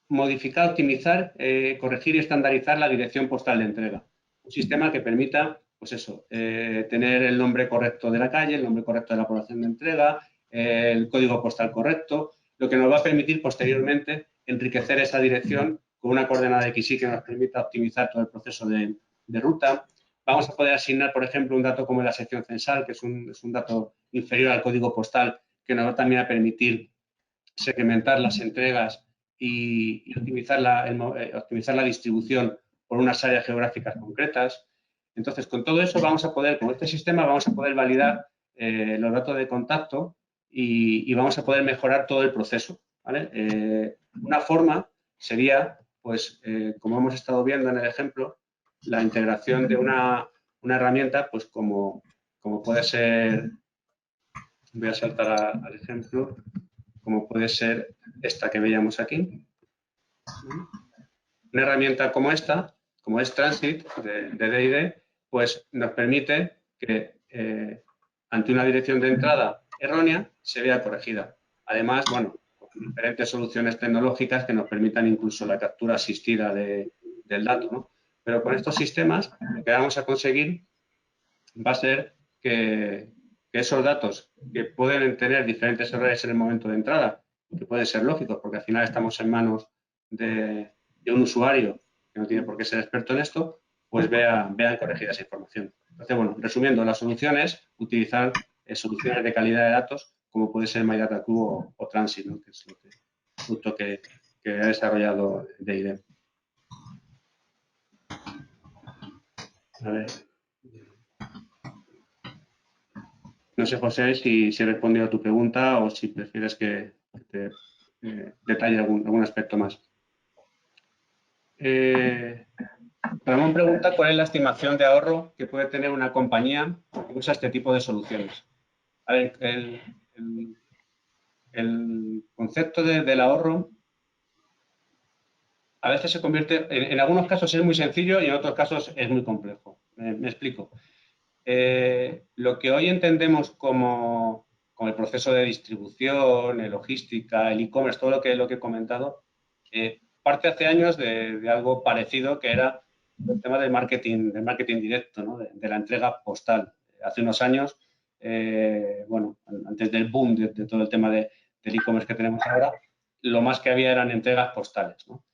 modificar, optimizar, corregir y estandarizar la dirección postal de entrega. Un sistema que permita, pues eso, tener el nombre correcto de la calle, el nombre correcto de la población de entrega, el código postal correcto, lo que nos va a permitir posteriormente enriquecer esa dirección con una coordenada XY que nos permita optimizar todo el proceso de ruta. Vamos a poder asignar, por ejemplo, un dato como la sección censal, que es un dato inferior al código postal, que nos va también a permitir segmentar las entregas y optimizar la distribución por unas áreas geográficas concretas. Entonces, con todo eso vamos a poder, con este sistema, vamos a poder validar los datos de contacto y vamos a poder mejorar todo el proceso, ¿vale? Una forma sería, pues, como hemos estado viendo en el ejemplo, la integración de una herramienta, pues, como puede ser, voy a saltar al ejemplo, como puede ser esta que veíamos aquí. Una herramienta como esta, como es Transit de DID, pues nos permite que ante una dirección de entrada errónea se vea corregida. Además, bueno, con diferentes soluciones tecnológicas que nos permitan incluso la captura asistida del dato, ¿no? Pero con estos sistemas lo que vamos a conseguir va a ser que esos datos que pueden tener diferentes errores en el momento de entrada, que pueden ser lógicos, porque al final estamos en manos de un usuario que no tiene por qué ser experto en esto, pues vean corregida esa información. Entonces, bueno, resumiendo, la solución es utilizar soluciones de calidad de datos, como puede ser MyDataQ o Transit, ¿no? Que es el producto que ha desarrollado DID. A ver. No sé, José, si he respondido a tu pregunta o si prefieres que te detalle algún aspecto más. Ramón pregunta cuál es la estimación de ahorro que puede tener una compañía que usa este tipo de soluciones. A ver, el concepto del ahorro a veces se convierte, en algunos casos es muy sencillo y en otros casos es muy complejo. Me explico. Lo que hoy entendemos como el proceso de distribución, logística, el e-commerce, todo lo que he comentado, parte hace años de algo parecido que era el tema del marketing directo, ¿no? de la entrega postal. Hace unos años, bueno, antes del boom de todo el tema del e-commerce que tenemos ahora, lo más que había eran entregas postales, ¿no?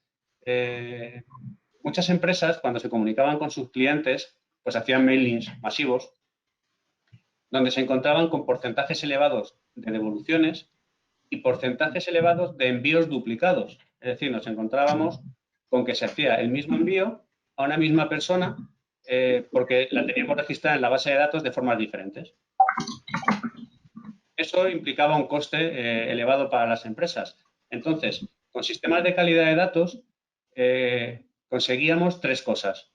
Muchas empresas, cuando se comunicaban con sus clientes, pues hacían mailings masivos, donde se encontraban con porcentajes elevados de devoluciones y porcentajes elevados de envíos duplicados. Es decir, nos encontrábamos con que se hacía el mismo envío a una misma persona porque la teníamos registrada en la base de datos de formas diferentes. Eso implicaba un coste elevado para las empresas. Entonces, con sistemas de calidad de datos conseguíamos tres cosas.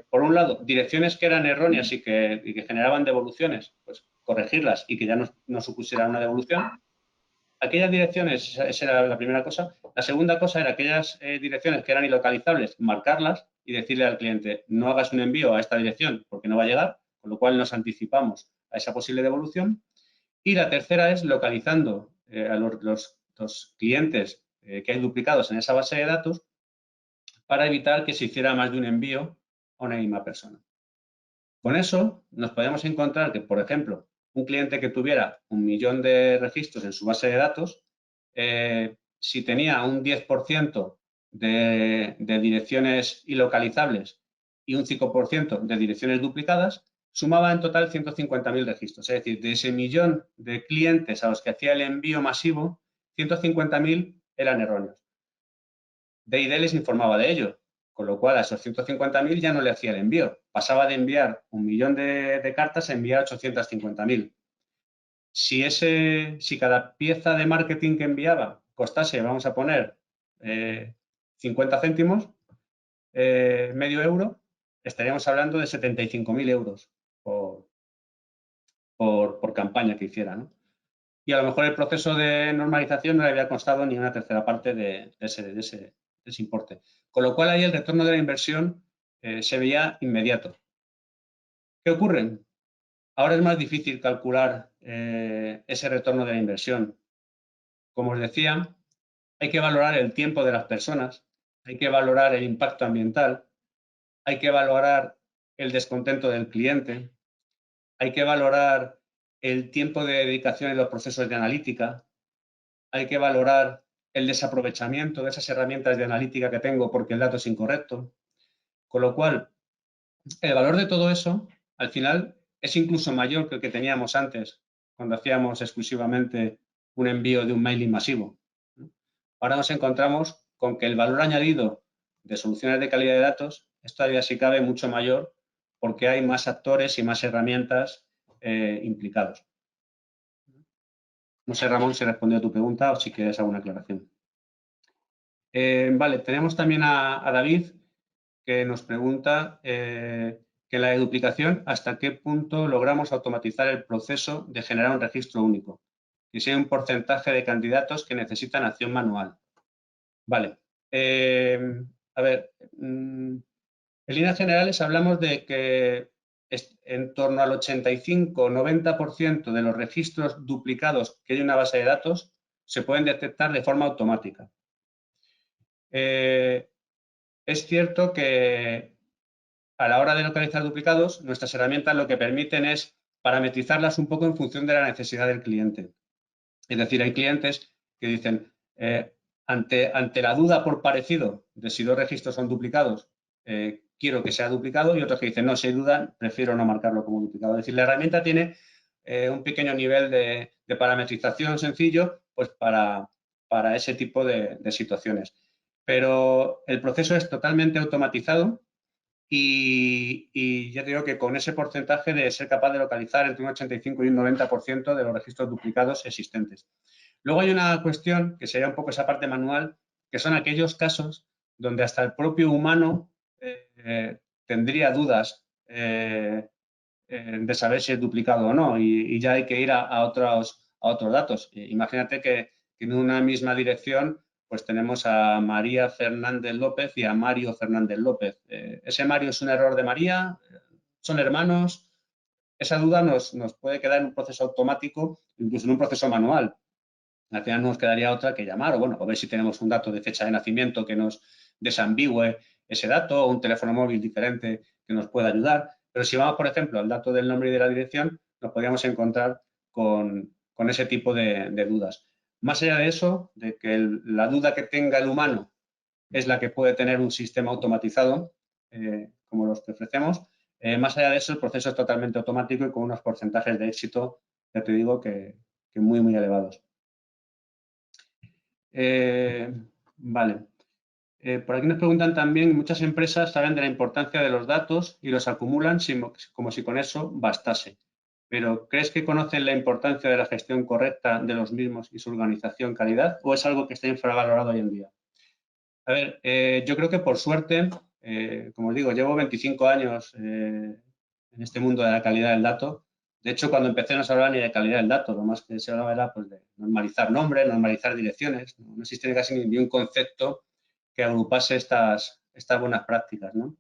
Por un lado, direcciones que eran erróneas y que generaban devoluciones, pues corregirlas y que ya no supusieran una devolución. Aquellas direcciones, esa era la primera cosa. La segunda cosa era aquellas direcciones que eran ilocalizables, marcarlas y decirle al cliente, no hagas un envío a esta dirección porque no va a llegar, con lo cual nos anticipamos a esa posible devolución. Y la tercera es localizando a los clientes que hay duplicados en esa base de datos para evitar que se hiciera más de un envío a una misma persona. Con eso nos podemos encontrar que, por ejemplo, un cliente que tuviera 1 millón de registros en su base de datos, si tenía un 10% de direcciones ilocalizables y un 5% de direcciones duplicadas, sumaba en total 150.000 registros. Es decir, de ese millón de clientes a los que hacía el envío masivo, 150.000 eran erróneos. D&D les informaba de ello, con lo cual a esos 150.000 ya no le hacía el envío. Pasaba de enviar 1 millón de cartas a enviar 850.000. Si cada pieza de marketing que enviaba costase, vamos a poner, 50 céntimos, medio euro, estaríamos hablando de 75.000 euros por campaña que hiciera, ¿no? Y a lo mejor el proceso de normalización no le había costado ni una tercera parte de ese importe. Con lo cual ahí el retorno de la inversión se veía inmediato. ¿Qué ocurre? Ahora es más difícil calcular ese retorno de la inversión. Como os decía, hay que valorar el tiempo de las personas, hay que valorar el impacto ambiental, hay que valorar el descontento del cliente, hay que valorar el tiempo de dedicación en los procesos de analítica, hay que valorar el desaprovechamiento de esas herramientas de analítica que tengo porque el dato es incorrecto. Con lo cual, el valor de todo eso, al final, es incluso mayor que el que teníamos antes, cuando hacíamos exclusivamente un envío de un mailing masivo. Ahora nos encontramos con que el valor añadido de soluciones de calidad de datos es todavía, si cabe, mucho mayor porque hay más actores y más herramientas implicados. No sé, Ramón, si he respondido a tu pregunta o si quieres alguna aclaración. Vale, tenemos también a David, que nos pregunta que en la deduplicación, ¿hasta qué punto logramos automatizar el proceso de generar un registro único? Y si hay un porcentaje de candidatos que necesitan acción manual. Vale. A ver, en líneas generales hablamos de que en torno al 85-90% de los registros duplicados que hay en una base de datos se pueden detectar de forma automática. Es cierto que a la hora de localizar duplicados, nuestras herramientas lo que permiten es parametrizarlas un poco en función de la necesidad del cliente. Es decir, hay clientes que dicen, ante la duda por parecido de si 2 registros son duplicados, quiero que sea duplicado, y otros que dicen, no, si hay duda, prefiero no marcarlo como duplicado. Es decir, la herramienta tiene un pequeño nivel de parametrización sencillo pues para ese tipo de situaciones. Pero el proceso es totalmente automatizado y ya te digo que con ese porcentaje de ser capaz de localizar entre un 85 y un 90% de los registros duplicados existentes. Luego hay una cuestión que sería un poco esa parte manual, que son aquellos casos donde hasta el propio humano tendría dudas de saber si es duplicado o no, y ya hay que ir a otros datos. Imagínate que en una misma dirección pues tenemos a María Fernández López y a Mario Fernández López. ¿Ese Mario es un error de María? ¿Son hermanos? Esa duda nos puede quedar en un proceso automático, incluso en un proceso manual. Al final no nos quedaría otra que llamar o ver si tenemos un dato de fecha de nacimiento que nos desambigüe ese dato, o un teléfono móvil diferente que nos pueda ayudar. Pero si vamos, por ejemplo, al dato del nombre y de la dirección, nos podríamos encontrar con ese tipo de dudas. Más allá de eso, de que la duda que tenga el humano es la que puede tener un sistema automatizado, como los que ofrecemos, más allá de eso, el proceso es totalmente automático y con unos porcentajes de éxito, ya te digo, que muy, muy elevados. Vale. Por aquí nos preguntan también, muchas empresas saben de la importancia de los datos y los acumulan como si con eso bastase. Pero ¿crees que conocen la importancia de la gestión correcta de los mismos y su organización calidad o es algo que está infravalorado hoy en día? A ver, yo creo que por suerte, como os digo, llevo 25 años en este mundo de la calidad del dato. De hecho, cuando empecé no se hablaba ni de calidad del dato, lo más que se hablaba era pues, de normalizar nombres, normalizar direcciones. No existía casi ni un concepto que agrupase estas buenas prácticas, ¿no?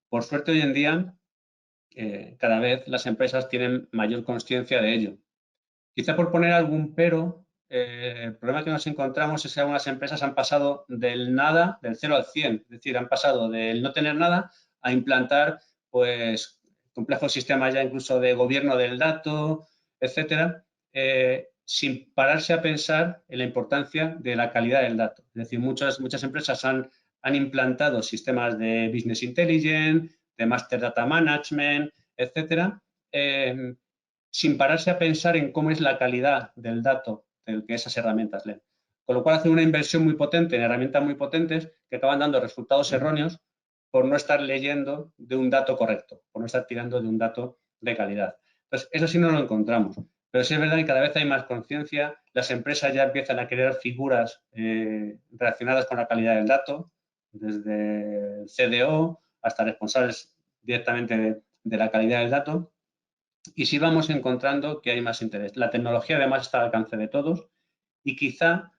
Por suerte, hoy en día, cada vez las empresas tienen mayor consciencia de ello. Quizá por poner algún pero, el problema que nos encontramos es que algunas empresas han pasado del nada, del 0 al 100, es decir, han pasado del no tener nada a implantar pues complejos sistemas ya incluso de gobierno del dato, etcétera, sin pararse a pensar en la importancia de la calidad del dato. Es decir, muchas empresas han implantado sistemas de business intelligence, de Master Data Management, etcétera, sin pararse a pensar en cómo es la calidad del dato del que esas herramientas leen. Con lo cual hacen una inversión muy potente en herramientas muy potentes que acaban dando resultados erróneos por no estar leyendo de un dato correcto, por no estar tirando de un dato de calidad. Entonces, eso sí no lo encontramos. Pero sí es verdad que cada vez hay más conciencia, las empresas ya empiezan a crear figuras relacionadas con la calidad del dato, desde el CDO hasta responsables directamente de la calidad del dato, y sí vamos encontrando que hay más interés. La tecnología además está al alcance de todos y quizá,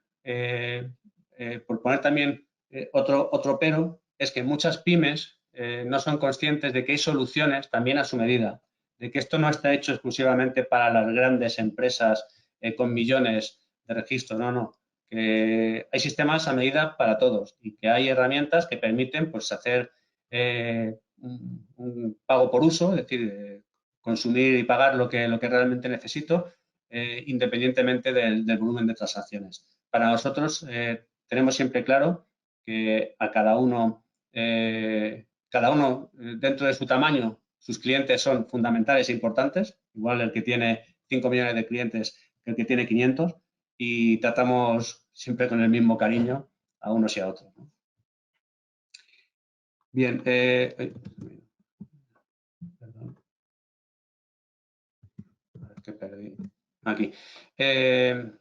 por poner también otro pero, es que muchas pymes no son conscientes de que hay soluciones también a su medida, de que esto no está hecho exclusivamente para las grandes empresas con millones de registros, no, que hay sistemas a medida para todos y que hay herramientas que permiten pues, hacer un pago por uso, es decir, consumir y pagar lo que realmente necesito, independientemente del volumen de transacciones. Para nosotros tenemos siempre claro que a cada uno dentro de su tamaño, sus clientes son fundamentales e importantes, igual el que tiene 5 millones de clientes que el que tiene 500, y tratamos siempre con el mismo cariño a unos y a otros, ¿no? Bien, perdón. A ver, que perdí. Aquí.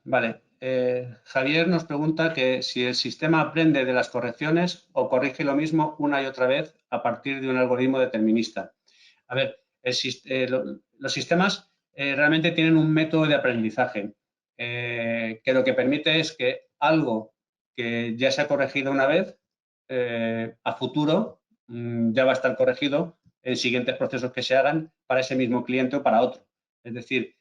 Vale. Javier nos pregunta que si el sistema aprende de las correcciones o corrige lo mismo una y otra vez a partir de un algoritmo determinista. A ver, los sistemas realmente tienen un método de aprendizaje que lo que permite es que algo que ya se ha corregido una vez, a futuro ya va a estar corregido en siguientes procesos que se hagan para ese mismo cliente o para otro. Es decir,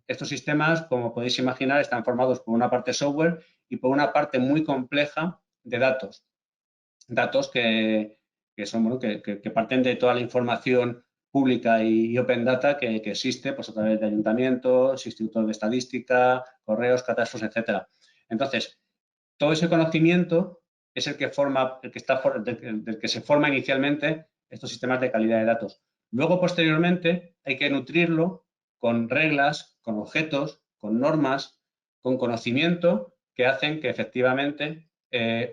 estos sistemas, como podéis imaginar, están formados por una parte software y por una parte muy compleja de datos. Datos que son, bueno, que parten de toda la información pública y open data que existe pues, a través de ayuntamientos, institutos de estadística, correos, catastros, etcétera. Entonces, todo ese conocimiento es el que forma, del que se forma inicialmente estos sistemas de calidad de datos. Luego, posteriormente, hay que nutrirlo con reglas, con objetos, con normas, con conocimiento que hacen que efectivamente,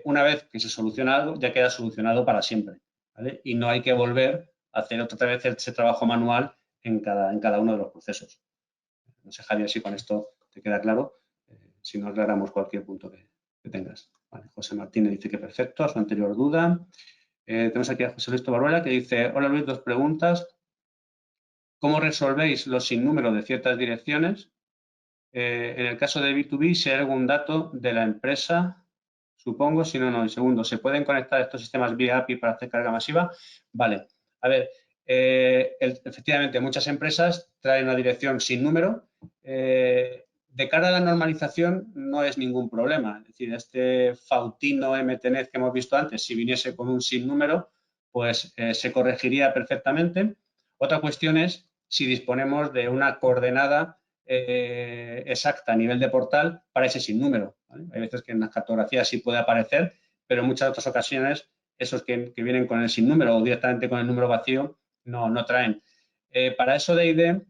una vez que se soluciona algo, ya queda solucionado para siempre, ¿vale? Y no hay que volver a hacer otra vez ese trabajo manual en cada uno de los procesos. No sé, Javier, si con esto te queda claro. Si no, aclaramos cualquier punto que tengas. Vale, José Martínez dice que perfecto, a su anterior duda. Tenemos aquí a José Luis Barruela que dice, hola Luis, 2 preguntas. ¿Cómo resolvéis los sinnúmeros de ciertas direcciones? En el caso de B2B, si hay algún dato de la empresa, supongo, si no, no. Y segundo, ¿se pueden conectar estos sistemas vía API para hacer carga masiva? Vale. A ver, efectivamente, muchas empresas traen una dirección sin número. De cara a la normalización no es ningún problema. Es decir, este Fautino MTNet que hemos visto antes, si viniese con un sinnúmero, pues se corregiría perfectamente. Otra cuestión es si disponemos de una coordenada exacta a nivel de portal para ese sinnúmero, ¿vale? Hay veces que en las cartografías sí puede aparecer, pero en muchas otras ocasiones esos que vienen con el sinnúmero o directamente con el número vacío no traen. Para eso de ID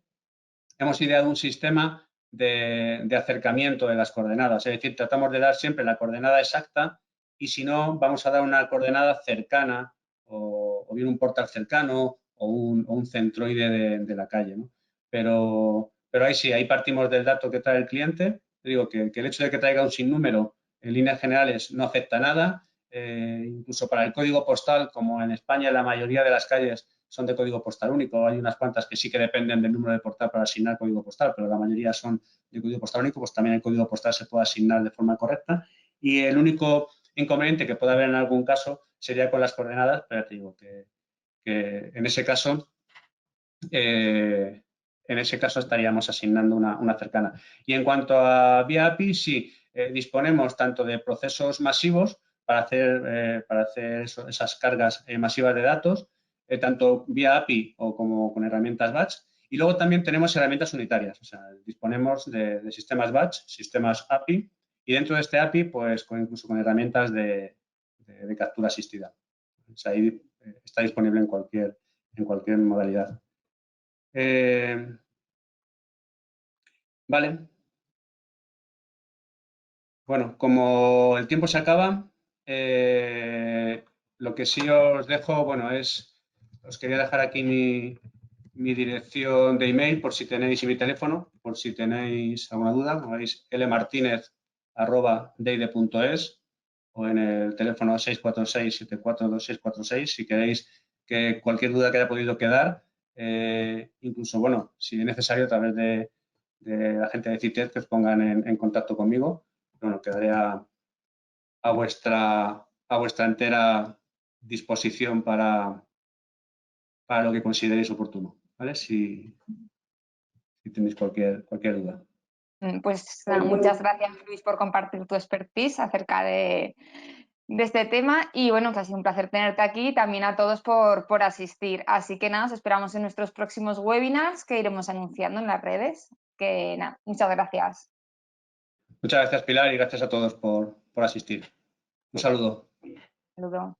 hemos ideado un sistema de acercamiento de las coordenadas, es decir, tratamos de dar siempre la coordenada exacta y si no, vamos a dar una coordenada cercana o bien un portal cercano o un centroide de la calle, ¿no? Pero ahí sí, ahí partimos del dato que trae el cliente. Digo que el hecho de que traiga un sinnúmero en líneas generales no afecta nada. Incluso para el código postal, como en España la mayoría de las calles son de código postal único, hay unas cuantas que sí que dependen del número de portal para asignar código postal, pero la mayoría son de código postal único, pues también el código postal se puede asignar de forma correcta. Y el único inconveniente que puede haber en algún caso sería con las coordenadas, pero te digo que en ese caso estaríamos asignando una cercana. Y en cuanto a vía API, sí, disponemos tanto de procesos masivos para hacer esas cargas masivas de datos, tanto vía API o como con herramientas batch. Y luego también tenemos herramientas unitarias, o sea, disponemos de sistemas batch, sistemas API, y dentro de este API, pues incluso con herramientas de captura asistida. O sea, ahí está disponible en cualquier modalidad. Vale. Bueno, como el tiempo se acaba, lo que sí os dejo, bueno, os quería dejar aquí mi dirección de email por si tenéis y mi teléfono, por si tenéis alguna duda, veis lmartinez@deide.es o en el teléfono 646-742646 si queréis que cualquier duda que haya podido quedar, incluso, bueno, si es necesario a través de la gente de CITES que os pongan en contacto conmigo. Bueno, quedaré a vuestra entera disposición para lo que consideréis oportuno, ¿vale? Si tenéis cualquier duda. Pues muchas gracias, Luis, por compartir tu expertise acerca de este tema y bueno, que ha sido un placer tenerte aquí y también a todos por asistir. Así que nada, os esperamos en nuestros próximos webinars que iremos anunciando en las redes. Que nada, muchas gracias. Muchas gracias, Pilar, y gracias a todos por asistir. Un saludo. Saludos.